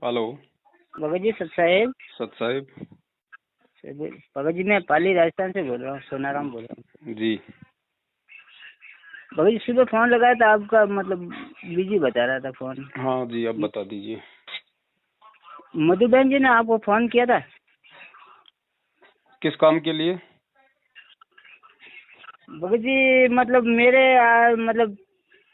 Hello. Bhagat ji सत साहेब। सत साहिब। भगत जी मैं पाली राजस्थान से बोल रहा हूँ, सोनाराम बोल रहा हूँ जी। भगत जी। सुबह फोन लगाया था, आपका मतलब बिजी बता रहा था फोन। हाँ जी, अब बता दीजिए। मधु बहन जी ने आपको फोन किया था। किस काम के लिए? भगत जी मतलब मेरे मतलब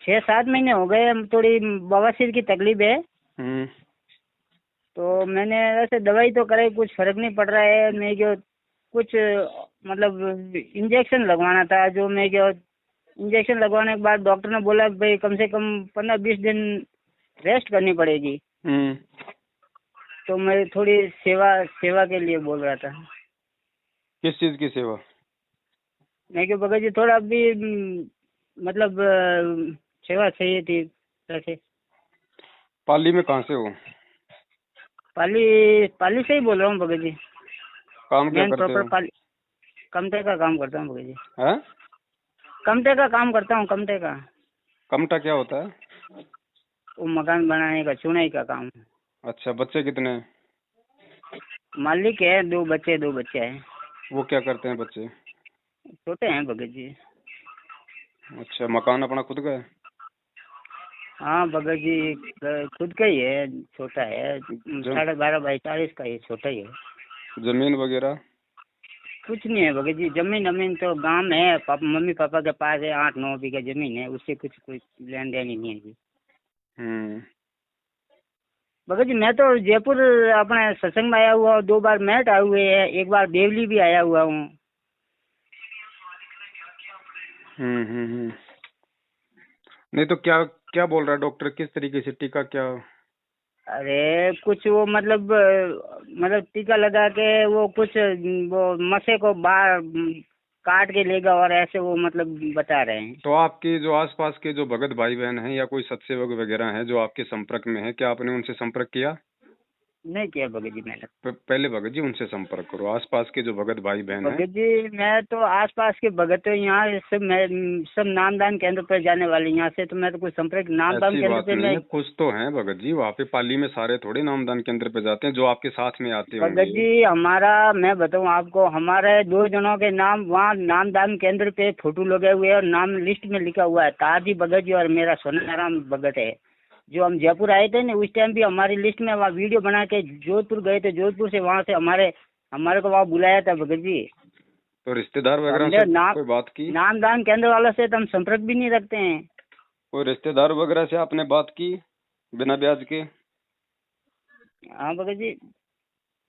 6-7 महीने हो गए, थोड़ी बवासीर की तकलीफ है। तो मैंने वैसे दवाई तो कराई, कुछ फर्क नहीं पड़ रहा है। मैं जो कुछ मतलब इंजेक्शन लगवाना था, जो मैं जो इंजेक्शन लगवाने के बाद डॉक्टर ने बोला कि भाई कम से कम 15-20 दिन रेस्ट करनी पड़ेगी। तो मैं थोड़ी सेवा सेवा के लिए बोल रहा था। किस चीज की सेवा? मैं क्यों भगत जी थोड़ा अभी मतलब सेवा चाहिए थी वैसे। पाली में कहाँ से हो? पाली पाली से ही बोल रहा हूँ भगत जी। काम क्या मैं करते प्रॉपर हो? पाली कमटे का काम करता हूँ भगत जी। हैं? कमटे का काम करता हूँ, कमटे का। कमटा क्या होता है? वो मकान बनाने का, चुनाई का काम। अच्छा, बच्चे कितने हैं? मालिक है, 2 बच्चे हैं। वो क्या करते हैं बच्चे? छोटे हैं भगत जी। अच्छा, मकान अपना खुद का है? हाँ भगत जी, खुद का ही है, छोटा है। जम, 12.5 बाई 40 का ही, छोटा ही है। जमीन वगैरह? कुछ नहीं है भगत जी, जमीन अमीन तो गांव में है, मम्मी पापा के पास है। 8-9 बीघा जमीन है, उससे कुछ लेन देन ही नहीं है जी। भगत जी मैं तो जयपुर अपने सत्संग में आया हुआ हूँ, 2 बार मैट आए हुए हैं, एक बार देवली भी आया हुआ हूँ। नहीं तो क्या क्या बोल रहा है डॉक्टर? किस तरीके से टीका क्या? अरे कुछ वो मतलब टीका लगा के वो कुछ वो मसे को बाहर काट के लेगा, और ऐसे वो मतलब बता रहे हैं। तो आपके जो आसपास के जो भगत भाई बहन हैं या कोई सत्सेवक वगैरह हैं जो आपके संपर्क में है, क्या आपने उनसे संपर्क किया? नहीं किया भगत जी मैंने। पहले भगत जी उनसे संपर्क करो, आसपास के जो भगत भाई बहन हैं। भगत जी मैं तो आसपास के भगत तो यहाँ सब, मैं सब नामदान केंद्र पर जाने वाले यहाँ से, तो मैं तो कुछ संपर्क नामदान ऐसी केंद्र बात पे नहीं मैं। है, कुछ तो हैं भगत जी वहाँ पे पाली में, सारे थोड़े नामदान केंद्र पे जाते हैं जो आपके साथ में आते भगत होंगे। जी हमारा, मैं बताऊँ आपको, हमारे 2 जनों के नाम वहाँ नामदान केंद्र पे फोटो लगे हुए हैं और नाम लिस्ट में लिखा हुआ है, ताजी भगत जी और मेरा सोनाराम भगत है। जो हम जयपुर आए थे ना, उस टाइम भी हमारी लिस्ट में वहाँ वीडियो बना के जोधपुर गए थे, जोधपुर से वहाँ से हमारे को वहाँ बुलाया था भगत जी। तो रिश्तेदार तो वगैरह हमने से कोई बात की? नामदान केंद्र वालों से तो हम संपर्क भी नहीं रखते हैं। कोई रिश्तेदार वगैरह से आपने बात की बिना ब्याज के? हाँ भगत जी,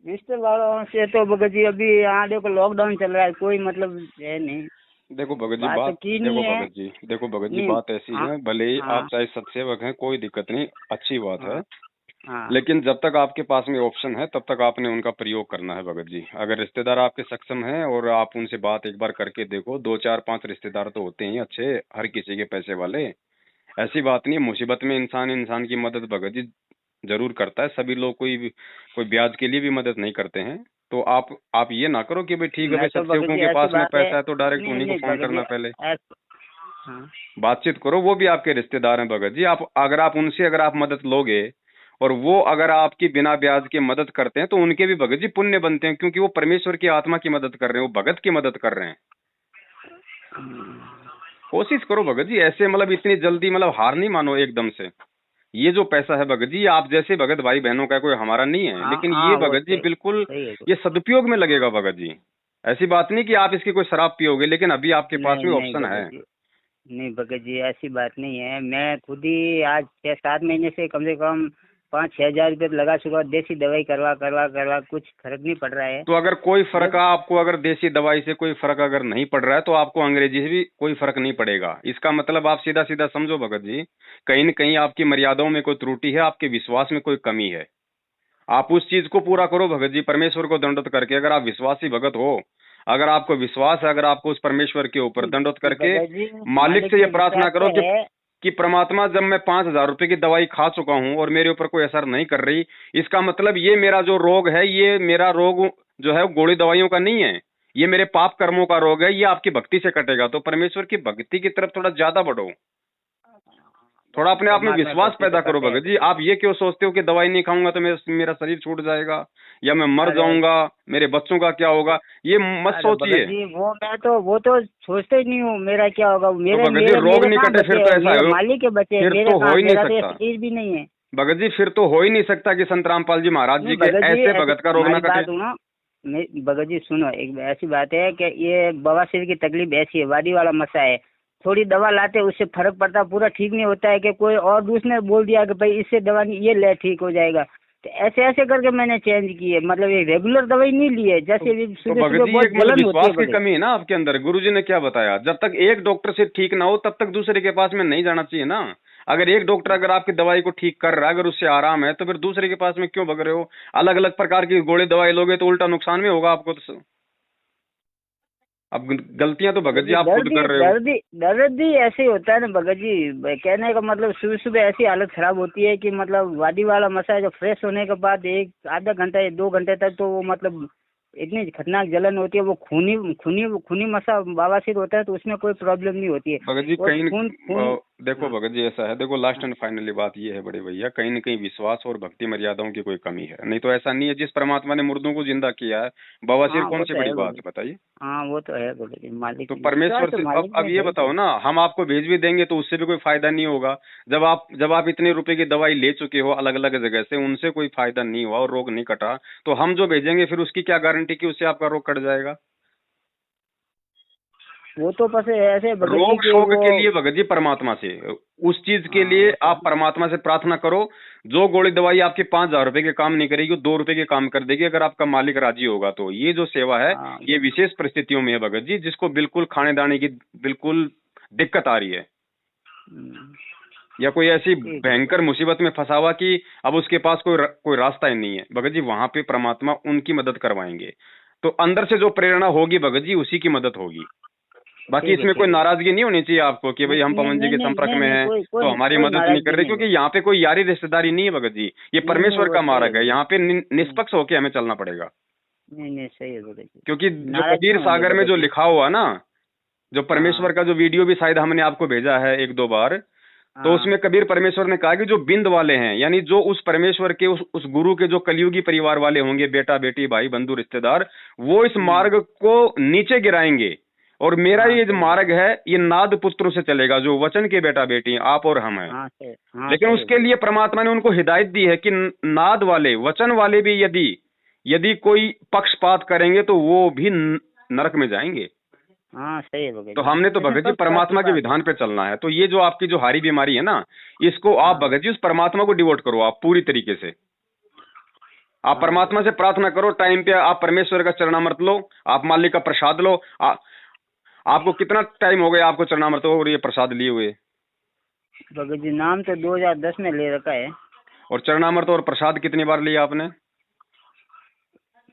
रिश्तेदारों से तो भगत जी अभी यहाँ देखो लॉकडाउन चल रहा है, कोई मतलब है नहीं। देखो भगत जी, बात तो बात की देखो नहीं है। भगत जी, देखो भगत जी, नहीं। बात ऐसी हाँ है, भले ही हाँ आप चाहे सत्सेवक हैं, कोई दिक्कत नहीं, अच्छी बात है। हाँ हाँ। लेकिन जब तक आपके पास में ऑप्शन है तब तक आपने उनका प्रयोग करना है भगत जी। अगर रिश्तेदार आपके सक्षम हैं और आप उनसे बात एक बार करके देखो, 2 4 5 रिश्तेदार तो होते ही अच्छे, हर किसी के पैसे वाले। ऐसी बात नहीं, मुसीबत में इंसान इंसान की मदद भगत जी जरूर करता है। सभी लोग कोई ब्याज के लिए भी मदद नहीं करते हैं। तो आप ये ना करो कि भाई ठीक है भाई, मैं तो भगत सत्सेवकों जी के ऐसी पास में बात है। पैसा है तो डायरेक्ट नहीं उन्हीं को नहीं फोन भगत जी करना पहले। हाँ। बातचीत करो, वो भी आपके रिश्तेदार हैं भगत जी। आप अगर आप उनसे अगर आप मदद लोगे और वो अगर आपकी बिना ब्याज के मदद करते हैं तो उनके भी भगत जी पुण्य बनते हैं, क्योंकि वो परमेश्वर की आत्मा की मदद कर रहे हैं, वो भगत की मदद कर रहे हैं। कोशिश करो भगत जी, ऐसे मतलब इतनी जल्दी मतलब हार नहीं मानो एकदम से। ये जो पैसा है भगत जी, आप जैसे भगत भाई बहनों का कोई हमारा नहीं है, हाँ लेकिन ये हाँ, वो भगत जी सही बिल्कुल सही है। ये सदुपयोग में लगेगा भगत जी। ऐसी बात नहीं कि आप इसकी कोई शराब पियोगे, लेकिन अभी आपके पास नहीं में नहीं ऑप्शन है। भगत जी, नहीं भगत जी ऐसी बात नहीं है। मैं खुद ही आज 6-7 महीने से कम से कम 5-6 हजार रुपये लगा चुका, देसी दवाई करवा करवा करवा, कुछ फर्क नहीं पड़ रहा है। तो अगर कोई फर्क जब आपको, अगर देसी दवाई से कोई फर्क अगर नहीं पड़ रहा है तो आपको अंग्रेजी से भी कोई फर्क नहीं पड़ेगा। इसका मतलब आप सीधा सीधा समझो भगत जी, कहीं न कहीं आपकी मर्यादाओं में कोई त्रुटि है, आपके विश्वास में कोई कमी है। आप उस चीज को पूरा करो भगत जी, परमेश्वर को दंडवत करके। अगर आप विश्वासी भगत हो, अगर आपको विश्वास है, अगर आपको उस परमेश्वर के ऊपर दंडवत करके भगत जी मालिक मालिक से ये पे प्रार्थना विश्वास करो तो है। कि परमात्मा, जब मैं 5,000 रुपए की दवाई खा चुका हूं और मेरे ऊपर कोई असर नहीं कर रही, इसका मतलब ये मेरा जो रोग है, ये मेरा रोग जो है गोली दवाइयों का नहीं है, ये मेरे पाप कर्मों का रोग है, ये आपकी भक्ति से कटेगा। तो परमेश्वर की भक्ति की तरफ थोड़ा ज्यादा बढ़ो। थोड़ा अपने आप में परमात्मा विश्वास शक्ति पैदा तो करो करते हैं। भगत जी। आप ये क्यों सोचते हो कि दवाई नहीं खाऊंगा तो मेरा शरीर छूट जाएगा या मैं मर अरे जाऊंगा, मेरे बच्चों का क्या होगा, ये मत अरे भगत सोचिए। जी वो तो सोचते ही नहीं हूँ मेरा क्या होगा। तो मेरे भगत जी मेरे रोग मेरे नहीं कहाँ कटे फिर बचे तो हैं, ऐसा मेरे हो, मालिक के बचे हैं, फिर मेरे तो हो कहाँ, ही नहीं मेरा तो ये सकता शरीर भी नहीं है। भगत जी, फिर तो हो ही नहीं सकता कि संत रामपाल जी महाराज नहीं जी के भगत जी, ऐसे ऐसी भगत का रोग ना हमारी कटे। बात सुनो। भगत जी सुनो, एक ऐसी बात है कि ये बवासीर की तकलीफ ऐसी है, वादी वाला मसा है। थोड़ी दवा लाते उससे फर्क पड़ता, पूरा ठीक नहीं होता है कि कोई और दूसरे ने बोल दिया कि भाई इससे दवा नहीं, ये ले ठीक हो जाएगा। तो ऐसे ऐसे करके मैंने चेंज की है, मतलब ये रेगुलर दवाई नहीं ली है। जैसे तो सुबह भगत सुबह जी बहुत एक मतलब जलन होती है विश्वास की बड़े। कमी है ना आपके अंदर। गुरुजी ने क्या बताया, जब तक एक डॉक्टर से ठीक ना हो तब तक दूसरे के पास में नहीं जाना चाहिए ना। अगर एक डॉक्टर अगर आपकी दवाई को ठीक कर रहा है, अगर उससे आराम है, तो फिर दूसरे के पास में क्यों भग रहे हो? अलग अलग प्रकार की गोली दवाई लोगे तो उल्टा नुकसान में होगा आपको। तो अब गलतियां तो भगत जी आप खुद कर रहे हो। दर्द ही ऐसे ही होता है ना भगत जी। कहने का मतलब सुबह सुबह ऐसी हालत खराब होती है कि मतलब वादी वाला मसाज फ्रेश होने के बाद एक आधा घंटा या 2 घंटे तक तो वो मतलब इतनी खतरनाक जलन होती है। वो खूनी खूनी खूनी मसा बवासीर होता है तो उसमें कोई प्रॉब्लम नहीं होती है। भगत जी और कहीं खून खून देखो हाँ, भगत जी ऐसा है, देखो लास्ट हाँ, एंड फाइनली बात ये है बड़े भैया, कहीं न कहीं विश्वास और भक्ति मर्यादाओं की कोई कमी है। नहीं तो ऐसा नहीं है, जिस परमात्मा ने मुर्दों को जिंदा किया है, बवासीर हाँ कौन वो सी तो बड़ी है बात भगत। है बताइए। हाँ वो तो है भगत जी, मालिक तो विश्वास परमेश्वर तो से मालिक अब में ये है बताओ ही। ना, हम आपको भेज भी देंगे तो उससे भी कोई फायदा नहीं होगा। जब आप इतने रुपए की दवाई ले चुके हो अलग अलग जगह से, उनसे कोई फायदा नहीं हुआ और रोग नहीं कटा, तो हम जो भेजेंगे फिर उसकी क्या गारंटी कि उससे आपका रोग कट जाएगा? वो तो बस ऐसे भगत जी रोग कि शोक वो के लिए भगत जी परमात्मा से, उस चीज के हाँ लिए वो तो आप परमात्मा से प्रार्थना करो। जो गोली दवाई आपके 5,000 रुपए के काम नहीं करेगी, वो 2 रुपए के काम कर देगी, अगर आपका मालिक राजी होगा तो। ये जो सेवा है, हाँ ये विशेष परिस्थितियों में है भगत जी, जिसको बिल्कुल खाने दाने की बिल्कुल दिक्कत आ रही है, हम्म, या कोई ऐसी ठीक है भयंकर मुसीबत में फंसा हुआ कि अब उसके पास कोई रास्ता ही नहीं है भगत जी, वहां पे परमात्मा उनकी मदद करवाएंगे। तो अंदर से जो प्रेरणा होगी भगत जी, उसी की मदद होगी। बाकी ठीक है इसमें कोई ठीक है। नाराजगी नहीं होनी चाहिए आपको कि भाई नहीं हम नहीं पवन जी नहीं के नहीं संपर्क नहीं में नहीं, हैं कोई तो कोई हमारी कोई मदद नहीं कर नाराजगी रहे, नहीं क्योंकि भगत। यहाँ पे कोई यारी रिश्तेदारी नहीं है भगत जी, ये नहीं नहीं परमेश्वर वो का सही है मार्ग है। भगत। यहाँ पे हम्म, निष्पक्ष होके हमें चलना पड़ेगा, नहीं नहीं सही है भगत जी। क्योंकि जो नाराज कबीर क्यों होंगे सागर में भगत जो जी। लिखा हुआ ना, जो हाँ परमेश्वर का जो वीडियो भी शायद हमने आपको भेजा है 1-2 बार, तो हाँ उसमें कबीर परमेश्वर ने कहा कि जो बिंद वाले हैं, यानी जो उस परमेश्वर के उस गुरु के जो कलयुगी परिवार वाले होंगे, बेटा बेटी भाई बंधु रिश्तेदार, वो इस मार्ग को नीचे गिराएंगे। और मेरा हाँ ये जो सही है। मार्ग है, ये नाद पुत्रों से चलेगा, जो वचन के बेटा बेटी हैं, आप और हम हैं। हाँ सही, हाँ लेकिन सही है उसके भगत। लिए परमात्मा ने उनको हिदायत दी है कि नाद वाले वचन वाले भी यदि यदि कोई पक्षपात करेंगे तो वो भी नरक में जाएंगे। हाँ सही है भगत तो जी, हमने तो इसमें भगत जी पक्षपात की परमात्मा के बात है। विधान पे चलना है। तो ये जो आपकी जो हारी बीमारी है ना, इसको आप हाँ भगत जी उस परमात्मा को डिवोट करो, आप पूरी तरीके से। आप हाँ भगत परमात्मा से प्रार्थना करो, टाइम पे आप परमेश्वर का चरणामृत लो, आप मालिक का प्रसाद लो। आपको कितना टाइम हो गया आपको चरणामृत और ये प्रसाद लिए हुए? भगत जी नाम तो 2010 में ले रखा है। और चरणामृत और प्रसाद कितनी बार लिया आपने?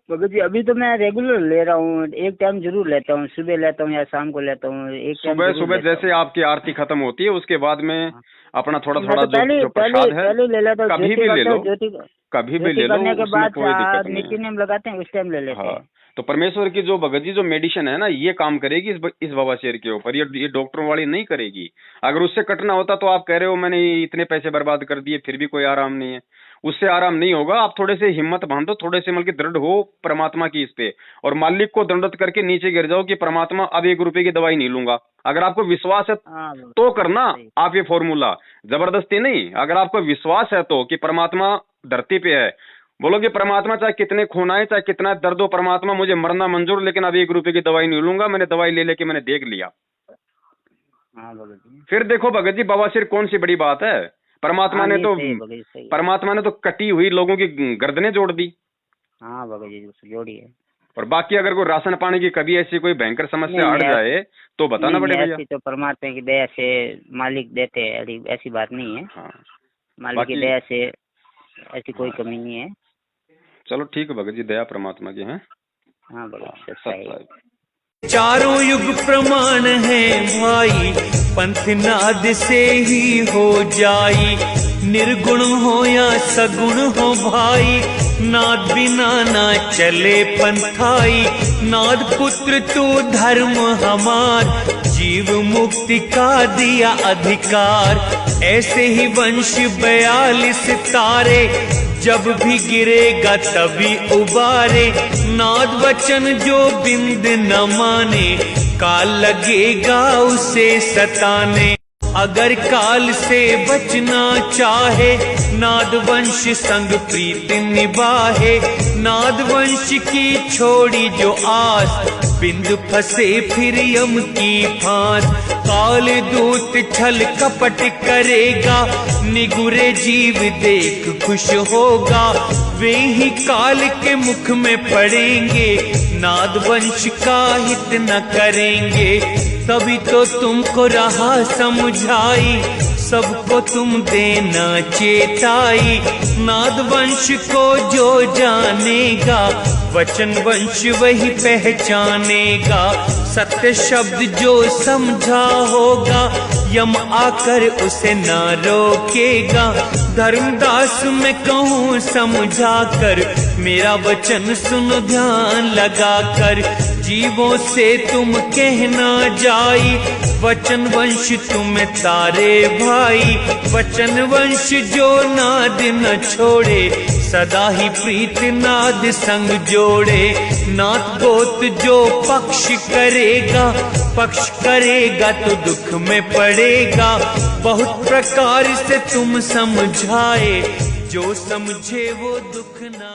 भगत जी अभी तो मैं रेगुलर ले रहा हूँ, एक टाइम जरूर लेता हूँ, सुबह लेता हूँ या शाम को लेता हूँ, एक टाइम सुबह जरूर सुबह लेता जैसे हूँ। आपकी आरती खत्म होती है उसके बाद में हाँ। अपना थोड़ा मैं थोड़ा तो जो पहले जो पहले प्रसाद है पहले ले लेता हूँ, कभी ज्योति भी ले करते लो, हैं, ज्योति कभी भी ज्योति ले लो, करने के उसमें बाद कोई दिक्कत नहीं नीति है। नियम लगाते हैं, उस टाइम ले लेते हाँ, हैं। तो परमेश्वर की जो भगत जी जो मेडिसिन है ना, ये काम करेगी इस बवासीर के ऊपर, ये डॉक्टरों वाली नहीं करेगी। अगर उससे कटना होता तो आप कह रहे हो मैंने इतने पैसे बर्बाद कर दिए फिर भी कोई आराम नहीं है, उससे आराम नहीं होगा। आप थोड़े से हिम्मत बांधो, थोड़े से मतलब दृढ़ हो परमात्मा की इस पे, और मालिक को दंडवत करके नीचे गिर जाओ कि परमात्मा अब 1 रुपए की दवाई नहीं लूंगा। अगर आपको विश्वास है हाँ तो करना, सही। आप ये फॉर्मूला जबरदस्ती नहीं। अगर आपको विश्वास है तो कि परमात्मा धरती पे है, बोलो कि परमात्मा चाहे कितने खून आए, चाहे कितना दर्द हो, परमात्मा मुझे मरना मंजूर, लेकिन अब 1 रुपए की दवाई नहीं लूंगा, मैंने दवाई ले लेके मैंने देख लिया। हाँ भगत जी। फिर देखो भगत जी बवासीर कौन सी बड़ी बात है। परमात्मा हाँ ने नहीं तो सही है भगत जी, सही है। परमात्मा ने तो कटी हुई लोगों की गर्दनें जोड़ दी। हाँ भगत जी जोड़ी है। और बाकी अगर कोई राशन पानी की कभी ऐसी कोई भयंकर समस्या नहीं अड़ नहीं जाए तो बताना नहीं बड़े नहीं, भैया। ऐसी तो परमात्मा की दया से मालिक देते हैं, ऐसी बात नहीं है। हाँ मालिक की बाकी दया से ऐसी कोई हाँ, कमी नहीं है। चलो ठीक है भगत जी, दया परमात्मा की है। हाँ हाँ, भगत जी, सच्चाई। सच्चाई। चारों युग प्रमाण है भाई, पंथ नाद से ही हो जाई। निर्गुण हो या सगुण हो भाई, नाद बिना ना चले पंथाई। नाद पुत्र तू धर्म हमार, जीव मुक्ति का दिया अधिकार। ऐसे ही वंश 42 तारे, जब भी गिरेगा तभी उबारे। नाद वचन जो बिंद न माने, काल लगेगा उसे सताने। अगर काल से बचना चाहे, नाद वंश संग प्रीत निभाहे। नाद वंश की छोड़ी जो आस, बिंद फंसे फिर यम की फांस। काल दूत छल कपट करेगा, निगुरे जीव देख खुश होगा। वे ही काल के मुख में पड़ेंगे, नाद वंश का हित न करेंगे। तभी तो तुमको रहा समझाई, सबको तुम देना चेताई। नाद वंश को जो जानेगा, वचन वंश वही पहचानेगा। सत्य शब्द जो समझा होगा, यम आकर उसे ना रोकेगा। धर्मदास मैं कहूँ समझा कर, मेरा वचन सुनो ध्यान लगा कर। जीवों से तुम कहना जाई, वचन वंश तुम्हें तारे भाई। वचन वंश जो नाद न छोड़े, सदा ही प्रीत नाद संग जोड़े। नाथ गोत जो पक्ष करेगा तो दुख में पड़ेगा। बहुत प्रकार से तुम समझाए, जो समझे वो दुख ना